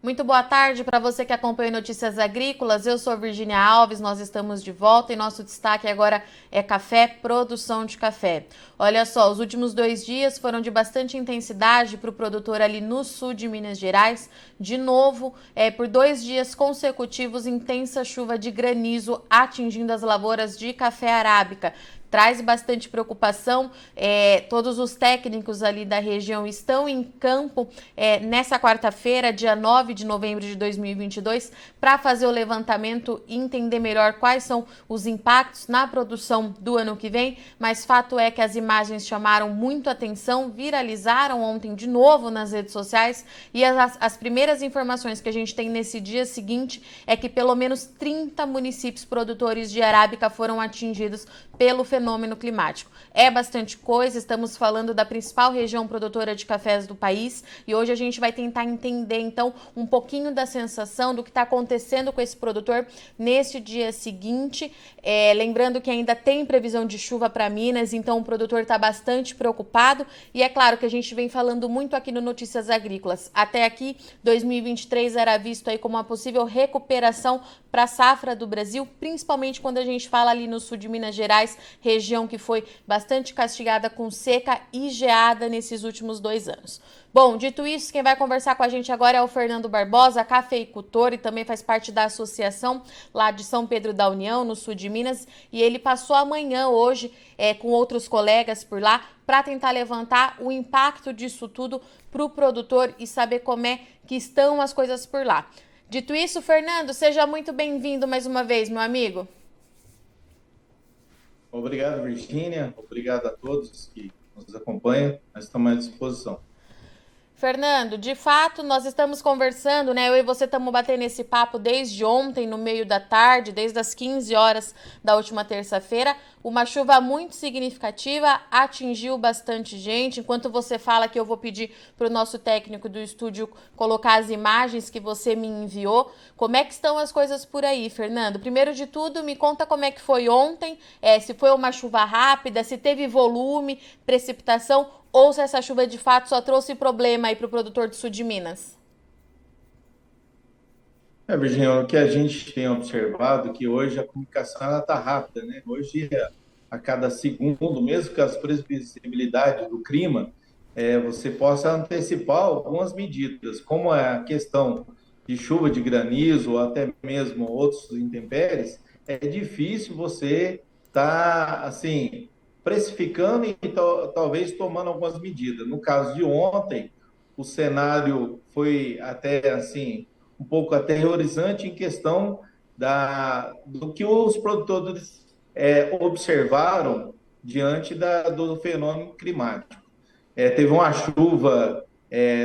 Muito boa tarde para você que acompanha Notícias Agrícolas. Eu sou Virgínia Alves, nós estamos de volta e nosso destaque agora é café, produção de café. Olha só, os últimos 2 dias foram de bastante intensidade para o produtor ali no sul de Minas Gerais. De novo, por 2 dias consecutivos, intensa chuva de granizo atingindo as lavouras de café arábica. Traz bastante preocupação. Todos os técnicos ali da região estão em campo nessa quarta-feira, dia 9 de novembro de 2022, para fazer o levantamento e entender melhor quais são os impactos na produção do ano que vem. Mas fato é que as imagens chamaram muito atenção, viralizaram ontem de novo nas redes sociais, e as primeiras informações que a gente tem nesse dia seguinte é que pelo menos 30 municípios produtores de arábica foram atingidos pelo fenômeno climático. É bastante coisa, estamos falando da principal região produtora de cafés do país e hoje a gente vai tentar entender então um pouquinho da sensação do que está acontecendo com esse produtor neste dia seguinte. Lembrando que ainda tem previsão de chuva para Minas, então o produtor está bastante preocupado e é claro que a gente vem falando muito aqui no Notícias Agrícolas. Até aqui, 2023 era visto aí como uma possível recuperação para a safra do Brasil, principalmente quando a gente fala ali no sul de Minas Gerais, região que foi bastante castigada com seca e geada nesses últimos 2 anos. Bom, dito isso, quem vai conversar com a gente agora é o Fernando Barbosa, cafeicultor e também faz parte da associação lá de São Pedro da União, no sul de Minas, e ele passou a manhã hoje com outros colegas por lá para tentar levantar o impacto disso tudo para o produtor e saber como é que estão as coisas por lá. Dito isso, Fernando, seja muito bem-vindo mais uma vez, meu amigo. Obrigado, Virgínia. Obrigado a todos que nos acompanham. Nós estamos à disposição. Fernando, de fato, nós estamos conversando, né? Eu e você estamos batendo esse papo desde ontem, no meio da tarde, desde as 15 horas da última terça-feira. Uma chuva muito significativa, atingiu bastante gente. Enquanto você fala que eu vou pedir para o nosso técnico do estúdio colocar as imagens que você me enviou. Como é que estão as coisas por aí, Fernando? Primeiro de tudo, me conta como é que foi ontem, se foi uma chuva rápida, se teve volume, precipitação, ou se essa chuva de fato só trouxe problema aí para o produtor do sul de Minas? Virgínia, o que a gente tem observado é que hoje a comunicação está rápida, né? Hoje, a cada segundo, mesmo que as previsibilidades do clima, você possa antecipar algumas medidas, como é a questão de chuva de granizo ou até mesmo outros intempéries, é difícil você estar, assim, precificando e talvez tomando algumas medidas. No caso de ontem, o cenário foi até, assim, um pouco aterrorizante em questão do que os produtores observaram diante do fenômeno climático. Teve uma chuva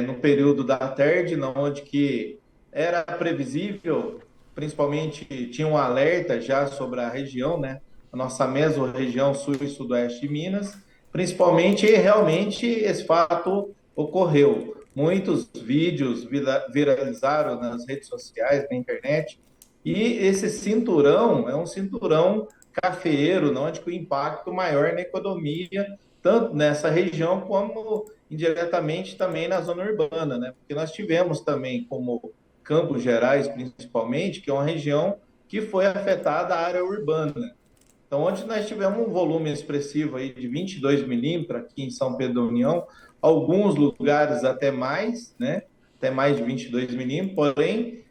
no período da tarde, onde que era previsível, principalmente tinha um alerta já sobre a região, né? A nossa mesorregião sul e sudoeste de Minas, principalmente realmente esse fato ocorreu. Muitos vídeos viralizaram nas redes sociais, na internet, e esse cinturão é um cinturão cafeeiro, onde o impacto maior na economia tanto nessa região como indiretamente também na zona urbana, né? Porque nós tivemos também, como Campos Gerais, principalmente, que é uma região que foi afetada a área urbana. Então, onde nós tivemos um volume expressivo aí de 22 milímetros aqui em São Pedro da União, alguns lugares até mais, né? Até mais de 22 milímetros, porém,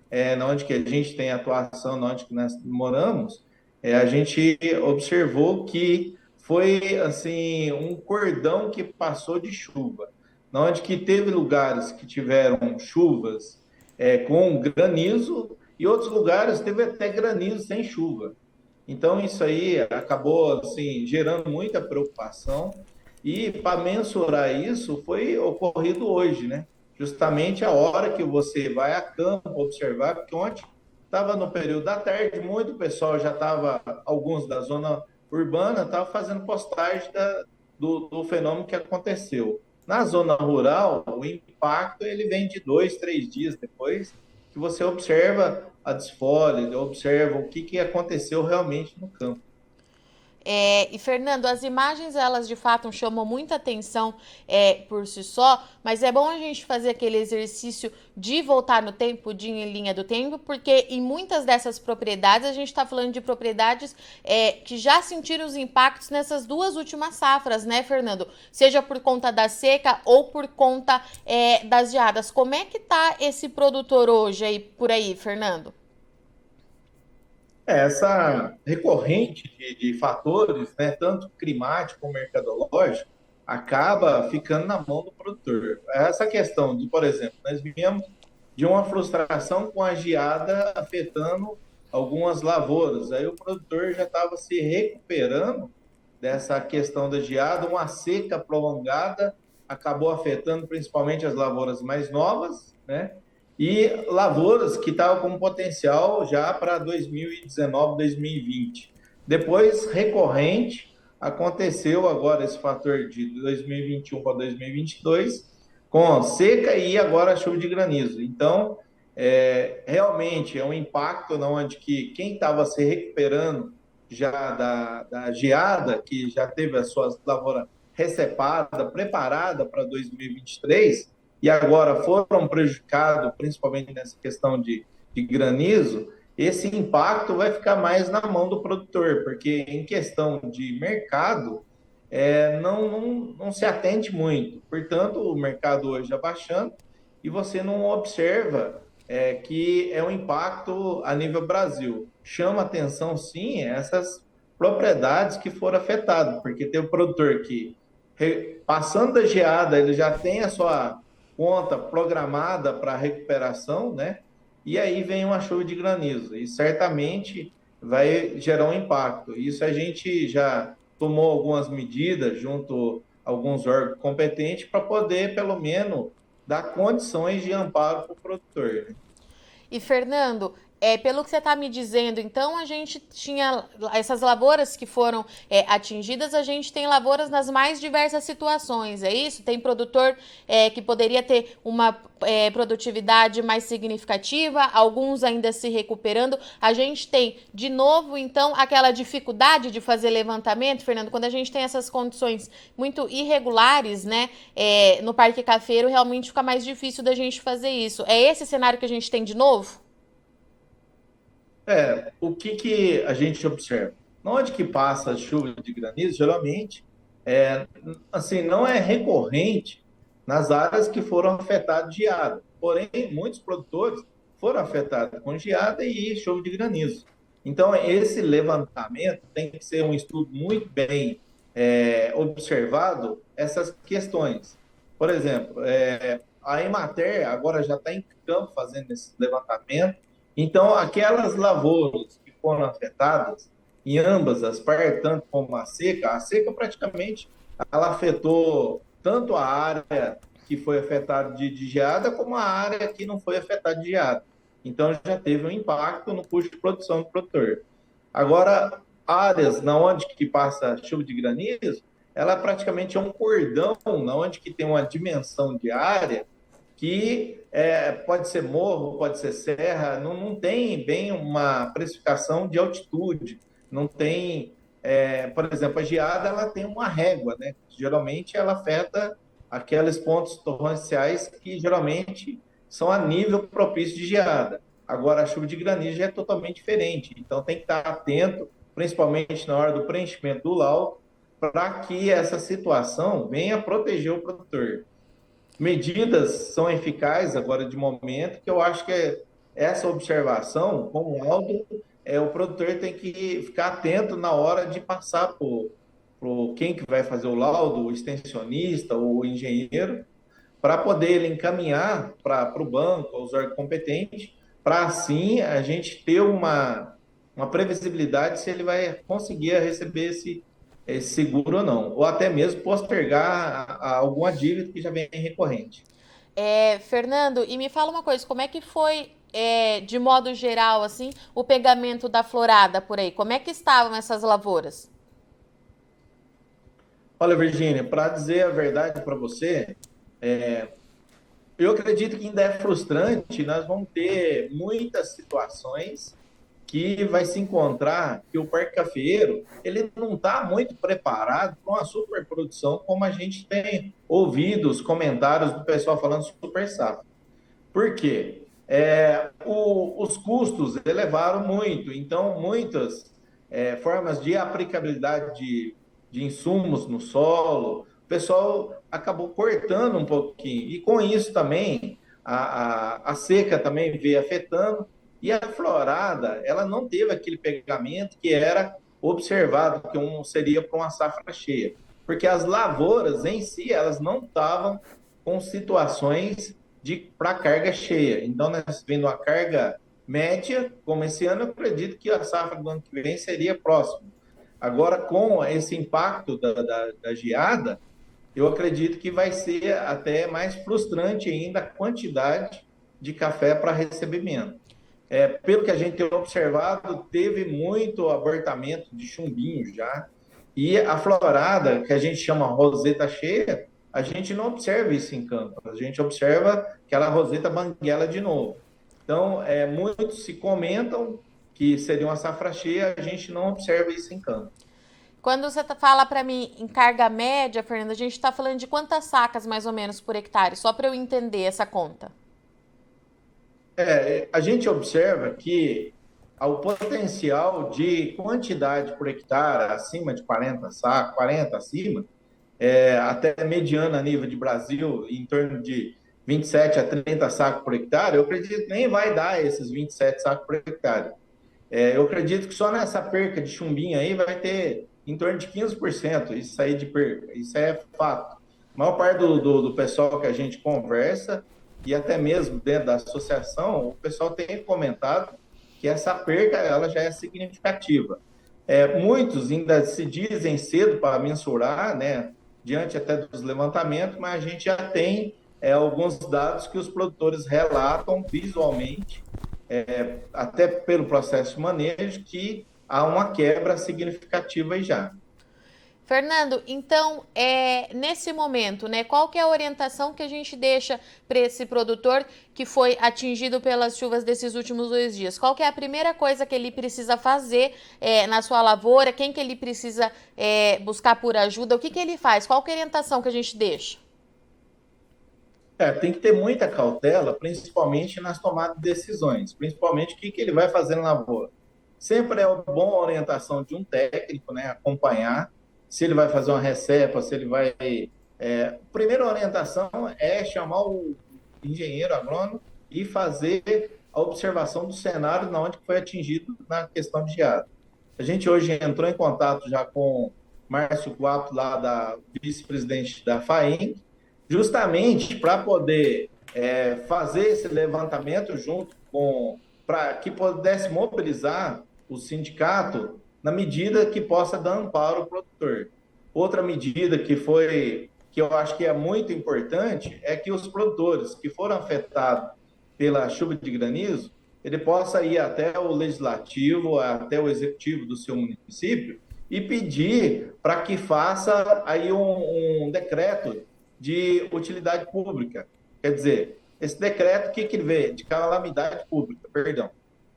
onde que a gente tem atuação, onde que nós moramos, a gente observou que foi assim um cordão que passou de chuva, onde que teve lugares que tiveram chuvas com granizo e outros lugares teve até granizo sem chuva. Então isso aí acabou assim gerando muita preocupação e para mensurar isso foi ocorrido hoje, né? Justamente a hora que você vai a campo observar, porque ontem estava no período da tarde, muito pessoal já estava, alguns da zona urbana, estavam fazendo postagem do fenômeno que aconteceu. Na zona rural, o impacto ele vem de 2, 3 dias depois que você observa a desfolha, observa o que aconteceu realmente no campo. E, Fernando, as imagens, elas de fato chamam muita atenção por si só, mas é bom a gente fazer aquele exercício de voltar no tempo, de ir em linha do tempo, porque em muitas dessas propriedades, a gente está falando de propriedades que já sentiram os impactos nessas duas últimas safras, né, Fernando? Seja por conta da seca ou por conta das geadas. Como é que tá esse produtor hoje aí, por aí, Fernando? Essa recorrente de fatores, né, tanto climático como mercadológico, acaba ficando na mão do produtor. Essa questão de, por exemplo, nós viemos de uma frustração com a geada afetando algumas lavouras. Aí o produtor já estava se recuperando dessa questão da geada, uma seca prolongada acabou afetando principalmente as lavouras mais novas, né? E lavouras que estavam com potencial já para 2019, 2020. Depois, recorrente, aconteceu agora esse fator de 2021 para 2022, com seca e agora chuva de granizo. Então, realmente é um impacto onde que quem estava se recuperando já da geada, que já teve as suas lavouras recepadas, preparada para 2023, e agora foram prejudicados, principalmente nessa questão de granizo, esse impacto vai ficar mais na mão do produtor, porque em questão de mercado, não se atende muito. Portanto, o mercado hoje abaixando e você não observa que é um impacto a nível Brasil. Chama atenção, sim, essas propriedades que foram afetadas, porque tem o produtor que, passando da geada, ele já tem a sua conta programada para recuperação, né? E aí vem uma chuva de granizo, e certamente vai gerar um impacto. Isso a gente já tomou algumas medidas junto a alguns órgãos competentes para poder, pelo menos, dar condições de amparo para o produtor, né? E, Fernando, pelo que você está me dizendo, então a gente tinha essas lavouras que foram atingidas, a gente tem lavouras nas mais diversas situações, é isso? Tem produtor que poderia ter uma produtividade mais significativa, alguns ainda se recuperando. A gente tem, de novo, então, aquela dificuldade de fazer levantamento, Fernando, quando a gente tem essas condições muito irregulares, né, no Parque Cafeiro, realmente fica mais difícil da gente fazer isso. É esse cenário que a gente tem de novo? O que a gente observa? Onde que passa a chuva de granizo, geralmente, é, assim, não é recorrente nas áreas que foram afetadas de geada. Porém, muitos produtores foram afetados com geada e chuva de granizo. Então, esse levantamento tem que ser um estudo muito bem observado, essas questões. Por exemplo, a Emater agora já está em campo fazendo esse levantamento. Então, aquelas lavouras que foram afetadas, em ambas as partes, tanto como a seca praticamente ela afetou tanto a área que foi afetada de geada, como a área que não foi afetada de geada. Então, já teve um impacto no custo de produção do produtor. Agora, áreas na onde que passa chuva de granizo, ela praticamente é um cordão, na onde que tem uma dimensão de área que pode ser morro, pode ser serra, não tem bem uma precificação de altitude, não tem, por exemplo, a geada ela tem uma régua, né? Geralmente ela afeta aqueles pontos torrenciais que geralmente são a nível propício de geada. Agora, a chuva de granizo já é totalmente diferente, então tem que estar atento, principalmente na hora do preenchimento do laudo, para que essa situação venha proteger o produtor. Medidas são eficazes agora de momento, que eu acho que essa observação, como laudo, o produtor tem que ficar atento na hora de passar por quem que vai fazer o laudo, o extensionista, o engenheiro, para poder ele encaminhar para o banco, aos órgãos competentes, para assim a gente ter uma previsibilidade se ele vai conseguir receber esse seguro ou não, ou até mesmo postergar alguma dívida que já vem recorrente. Fernando, e me fala uma coisa, como é que foi, de modo geral, assim, o pegamento da florada por aí? Como é que estavam essas lavouras? Olha, Virgínia, para dizer a verdade para você, eu acredito que ainda é frustrante, nós vamos ter muitas situações que vai se encontrar que o parque cafeeiro ele não está muito preparado para uma superprodução como a gente tem ouvido os comentários do pessoal falando super safra. Por quê? Os custos elevaram muito, então muitas formas de aplicabilidade de insumos no solo, o pessoal acabou cortando um pouquinho, e com isso também a seca também veio afetando, e a florada, ela não teve aquele pegamento que era observado, que seria para uma safra cheia, porque as lavouras em si, elas não estavam com situações para carga cheia. Então, nós vendo a carga média, como esse ano, eu acredito que a safra do ano que vem seria próxima. Agora, com esse impacto da geada, eu acredito que vai ser até mais frustrante ainda a quantidade de café para recebimento. Pelo que a gente tem observado, teve muito abortamento de chumbinho já, e a florada, que a gente chama roseta cheia, a gente não observa isso em campo, a gente observa aquela roseta banguela de novo. Então, muitos se comentam que seria uma safra cheia, a gente não observa isso em campo. Quando você fala para mim em carga média, Fernanda, a gente está falando de quantas sacas mais ou menos por hectare, só para eu entender essa conta. A gente observa que o potencial de quantidade por hectare acima de 40 sacos, 40 acima, até mediana a nível de Brasil, em torno de 27 a 30 sacos por hectare, eu acredito que nem vai dar esses 27 sacos por hectare. Eu acredito que só nessa perca de chumbinho aí vai ter em torno de 15% isso aí de perca. Isso é fato. A maior parte do pessoal que a gente conversa, e até mesmo dentro da associação, o pessoal tem comentado que essa perca ela já é significativa. Muitos ainda se dizem cedo para mensurar, né, diante até dos levantamentos, mas a gente já tem alguns dados que os produtores relatam visualmente, até pelo processo de manejo, que há uma quebra significativa aí já. Fernando, então, nesse momento, né, qual que é a orientação que a gente deixa para esse produtor que foi atingido pelas chuvas desses últimos 2 dias? Qual que é a primeira coisa que ele precisa fazer na sua lavoura? Quem que ele precisa buscar por ajuda? O que que ele faz? Qual que é a orientação que a gente deixa? Tem que ter muita cautela, principalmente nas tomadas de decisões, principalmente o que ele vai fazer na lavoura. Sempre é uma boa orientação de um técnico, né, acompanhar se ele vai fazer uma recepa, se ele vai. A primeira orientação é chamar o engenheiro agrônomo e fazer a observação do cenário na onde foi atingido na questão de geada. A gente hoje entrou em contato já com Márcio Guapo, lá da vice-presidente da FAENG, justamente para poder fazer esse levantamento junto com, para que pudesse mobilizar o sindicato na medida que possa dar amparo ao produtor. Outra medida que eu acho que é muito importante, é que os produtores que foram afetados pela chuva de granizo, ele possa ir até o legislativo, até o executivo do seu município e pedir para que faça aí um decreto de utilidade pública. Quer dizer, esse decreto, o que ele vê? De calamidade pública, perdão.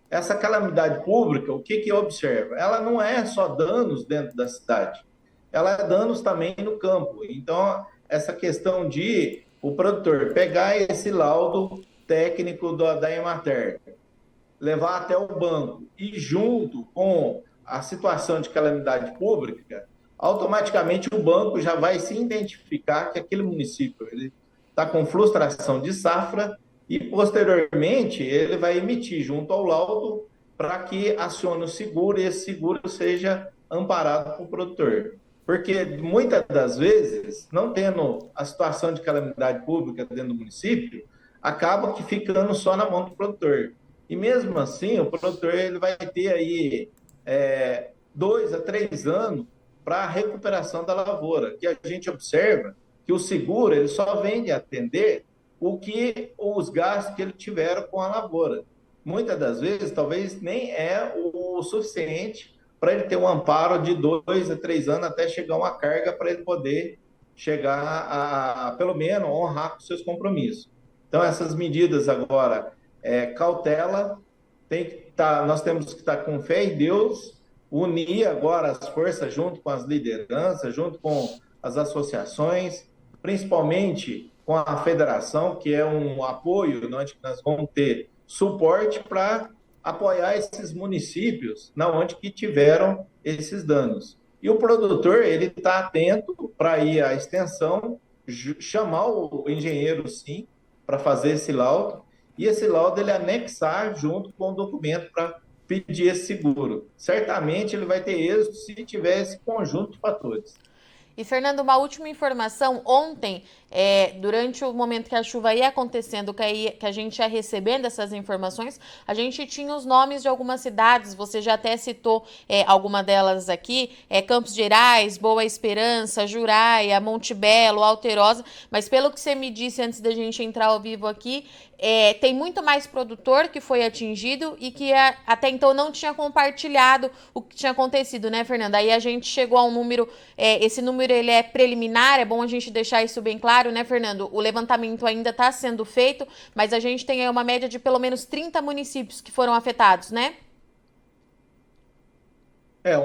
Essa calamidade pública, o que observa? Ela não é só danos dentro da cidade, ela é danos também no campo. Então, essa questão de o produtor pegar esse laudo técnico da Emater, levar até o banco e junto com a situação de calamidade pública, automaticamente o banco já vai se identificar que aquele município ele está com frustração de safra e posteriormente ele vai emitir junto ao laudo para que acione o seguro e esse seguro seja amparado para o produtor. Porque muitas das vezes, não tendo a situação de calamidade pública dentro do município, acaba que ficando só na mão do produtor. E mesmo assim, o produtor ele vai ter aí 2 a 3 anos para a recuperação da lavoura, que a gente observa que o seguro ele só vem de atender os gastos que ele tiveram com a lavoura. Muitas das vezes, talvez nem é o suficiente para ele ter um amparo de 2 a 3 anos até chegar uma carga para ele poder chegar pelo menos, honrar com seus compromissos. Então, essas medidas agora, cautela, nós temos que estar com fé em Deus, unir agora as forças junto com as lideranças, junto com as associações, principalmente com a federação, que é um apoio, onde nós vamos ter suporte para apoiar esses municípios na onde que tiveram esses danos. E o produtor, ele está atento para ir à extensão, chamar o engenheiro, sim, para fazer esse laudo, e esse laudo ele anexar junto com o documento para pedir esse seguro. Certamente ele vai ter êxito se tiver esse conjunto de fatores. E, Fernando, uma última informação. Ontem, durante o momento que a chuva ia acontecendo, que a gente ia recebendo essas informações, a gente tinha os nomes de algumas cidades. Você já até citou alguma delas aqui. Campos Gerais, Boa Esperança, Juraia, Monte Belo, Alterosa. Mas pelo que você me disse antes da gente entrar ao vivo aqui, tem muito mais produtor que foi atingido e que até então não tinha compartilhado o que tinha acontecido, né, Fernanda? Aí a gente chegou a um número, esse número ele é preliminar, é bom a gente deixar isso bem claro, né, Fernando? O levantamento ainda está sendo feito, mas a gente tem aí uma média de pelo menos 30 municípios que foram afetados, né?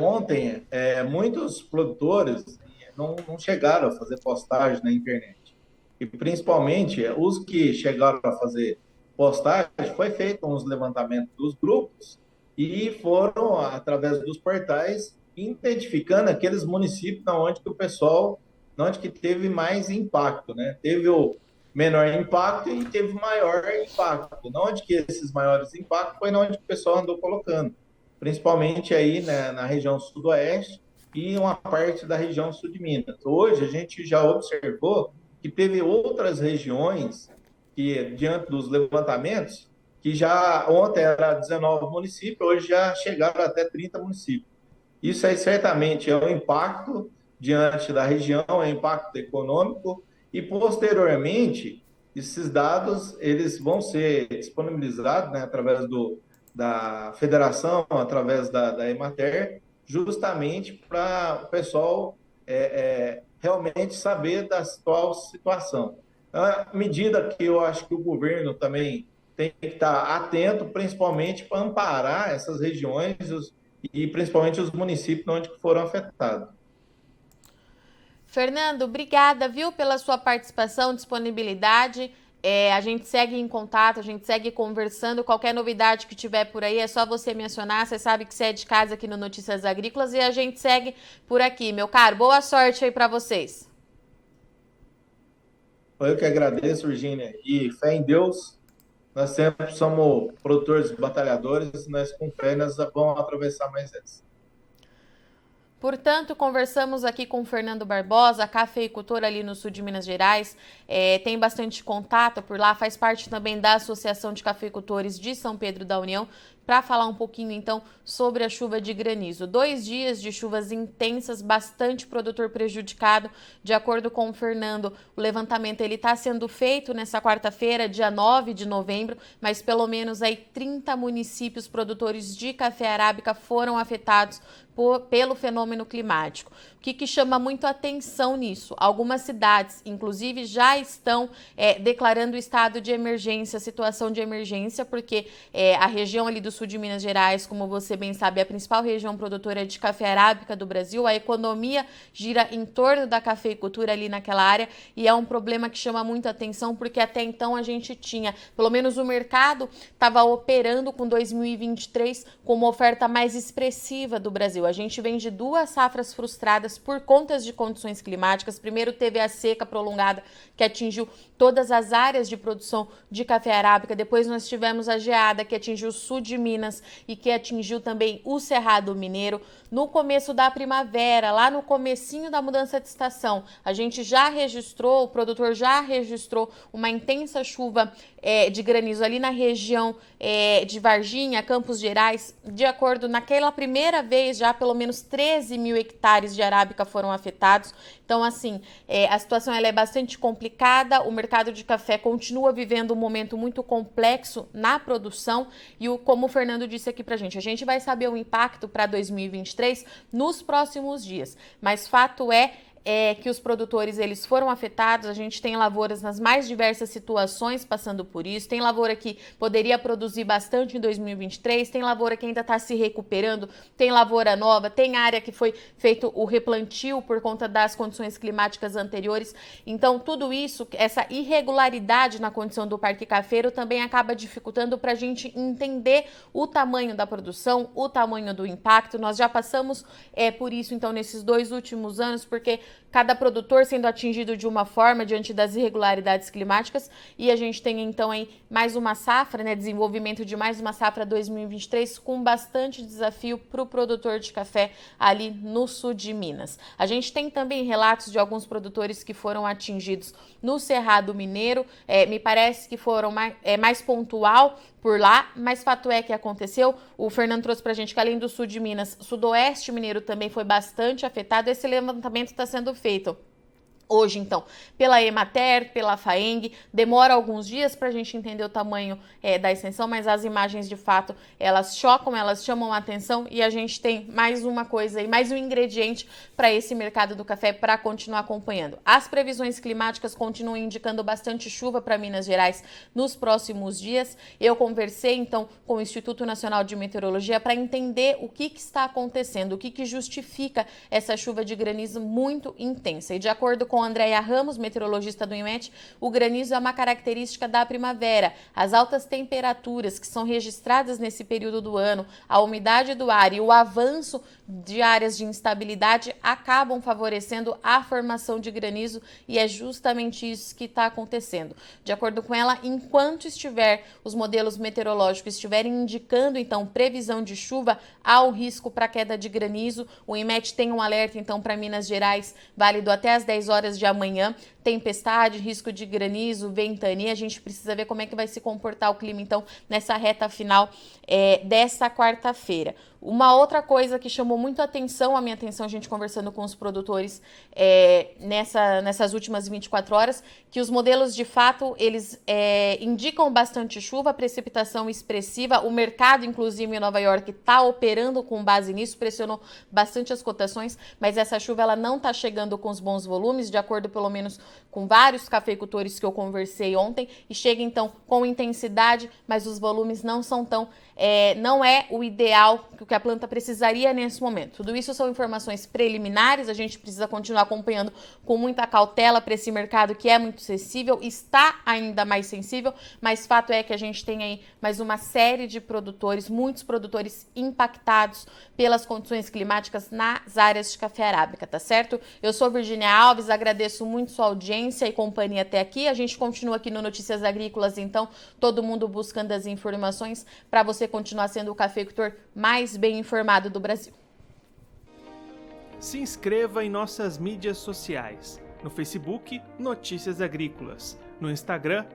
Ontem, muitos produtores não chegaram a fazer postagem na internet. E principalmente os que chegaram a fazer postagem, foi feito uns levantamentos dos grupos e foram, através dos portais, identificando aqueles municípios onde que o pessoal, onde que teve mais impacto, né? Teve o menor impacto e teve o maior impacto. Onde que esses maiores impactos foi onde que o pessoal andou colocando, principalmente aí, né, na região sudoeste e uma parte da região sul de Minas. Hoje a gente já observou que teve outras regiões que, diante dos levantamentos, que já ontem era 19 municípios, hoje já chegaram até 30 municípios. Isso aí certamente é um impacto diante da região, é um impacto econômico e, posteriormente, esses dados eles vão ser disponibilizados, né, através da federação, através da Emater, justamente para o pessoal realmente saber da atual situação. À medida que eu acho que o governo também tem que estar atento, principalmente para amparar essas regiões e principalmente os municípios onde foram afetados. Fernando, obrigada, viu, pela sua participação, disponibilidade. A gente segue em contato, a gente segue conversando. Qualquer novidade que tiver por aí, é só você me acionar. Você sabe que você é de casa aqui no Notícias Agrícolas e a gente segue por aqui, meu caro. Boa sorte aí para vocês. Eu que agradeço, Virgínia. E fé em Deus, nós sempre somos produtores batalhadores, nós com fé nós vamos atravessar mais essa. Portanto, conversamos aqui com o Fernando Barbosa, cafeicultor ali no sul de Minas Gerais, tem bastante contato por lá, faz parte também da Associação de Cafeicultores de São Pedro da União, para falar um pouquinho então sobre a chuva de granizo. 2 dias de chuvas intensas, bastante produtor prejudicado. De acordo com o Fernando, o levantamento ele está sendo feito nessa quarta-feira, dia 9 de novembro, mas pelo menos aí 30 municípios produtores de café arábica foram afetados pelo fenômeno climático. O que chama muito atenção nisso? Algumas cidades, inclusive, já estão declarando estado de emergência, situação de emergência, porque a região ali do sul de Minas Gerais, como você bem sabe, é a principal região produtora de café arábica do Brasil. A economia gira em torno da cafeicultura ali naquela área e é um problema que chama muito atenção, porque até então a gente tinha, pelo menos o mercado estava operando com 2023 com uma oferta mais expressiva do Brasil. A gente vem de 2 safras frustradas por conta de condições climáticas. Primeiro teve a seca prolongada que atingiu todas as áreas de produção de café arábica. Depois nós tivemos a geada que atingiu o sul de Minas e que atingiu também o Cerrado Mineiro. No começo da primavera, lá no comecinho da mudança de estação, a gente já registrou, o produtor já registrou uma intensa chuva de granizo ali na região de Varginha, Campos Gerais. De acordo, naquela primeira vez, já pelo menos 13 mil hectares de arábica foram afetados. Então, assim, a situação ela é bastante complicada. O mercado de café continua vivendo um momento muito complexo na produção e, como o Fernando disse aqui pra gente, a gente vai saber o impacto para 2023 nos próximos dias. Mas fato é é que os produtores eles foram afetados, a gente tem lavouras nas mais diversas situações passando por isso, tem lavoura que poderia produzir bastante em 2023, tem lavoura que ainda está se recuperando, tem lavoura nova, tem área que foi feito o replantio por conta das condições climáticas anteriores. Então tudo isso, essa irregularidade na condição do parque cafeiro também acaba dificultando para a gente entender o tamanho da produção, o tamanho do impacto. Nós já passamos por isso então nesses 2 últimos anos, porque cada produtor sendo atingido de uma forma diante das irregularidades climáticas, e a gente tem então aí mais uma safra, né, desenvolvimento de mais uma safra 2023 com bastante desafio para o produtor de café ali no sul de Minas. A gente tem também relatos de alguns produtores que foram atingidos no Cerrado Mineiro, me parece que foram mais pontual por lá, mas fato é que aconteceu. O Fernando trouxe pra gente que além do sul de Minas, sudoeste mineiro também foi bastante afetado. Esse levantamento está sendo feito hoje, então, pela Emater, pela FAENG, demora alguns dias para a gente entender o tamanho da extensão, mas as imagens, de fato, elas chocam, elas chamam a atenção e a gente tem mais uma coisa aí, mais um ingrediente para esse mercado do café para continuar acompanhando. As previsões climáticas continuam indicando bastante chuva para Minas Gerais nos próximos dias. Eu conversei, então, com o Instituto Nacional de Meteorologia para entender o que está acontecendo, o que justifica essa chuva de granizo muito intensa. E de acordo com Andréia Ramos, meteorologista do IMET, o granizo é uma característica da primavera. As altas temperaturas que são registradas nesse período do ano, a umidade do ar e o avanço de áreas de instabilidade acabam favorecendo a formação de granizo, e é justamente isso que está acontecendo. De acordo com ela, enquanto os modelos meteorológicos estiverem indicando então previsão de chuva, há o risco para queda de granizo. O IMET tem um alerta então para Minas Gerais, válido até às 10 horas de amanhã, tempestade, risco de granizo, ventania. A gente precisa ver como é que vai se comportar o clima então nessa reta final dessa quarta-feira. Uma outra coisa que chamou muito a minha atenção, a gente conversando com os produtores nessas últimas 24 horas, que os modelos de fato, eles indicam bastante chuva, precipitação expressiva. O mercado, inclusive em Nova York, está operando com base nisso, pressionou bastante as cotações, mas essa chuva ela não está chegando com os bons volumes, de acordo pelo menos com vários cafeicultores que eu conversei ontem, e chega então com intensidade, mas os volumes não são tão, não é o ideal que a planta precisaria nesse momento. Tudo isso são informações preliminares, a gente precisa continuar acompanhando com muita cautela para esse mercado que é muito sensível, está ainda mais sensível, mas fato é que a gente tem aí mais uma série de produtores, muitos produtores impactados pelas condições climáticas nas áreas de café arábica, tá certo? Eu sou Virgínia Alves, agradeço muito sua audiência e companhia até aqui. A gente continua aqui no Notícias Agrícolas, então, todo mundo buscando as informações para você continuar sendo o cafeicultor mais bem informado do Brasil. Se inscreva em nossas mídias sociais. No Facebook, Notícias Agrícolas. No Instagram,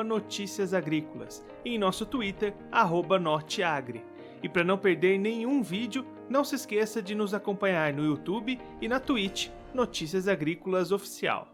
@Notícias Agrícolas. E em nosso Twitter, @Norteagri. E para não perder nenhum vídeo, não se esqueça de nos acompanhar no YouTube e na Twitch, Notícias Agrícolas Oficial.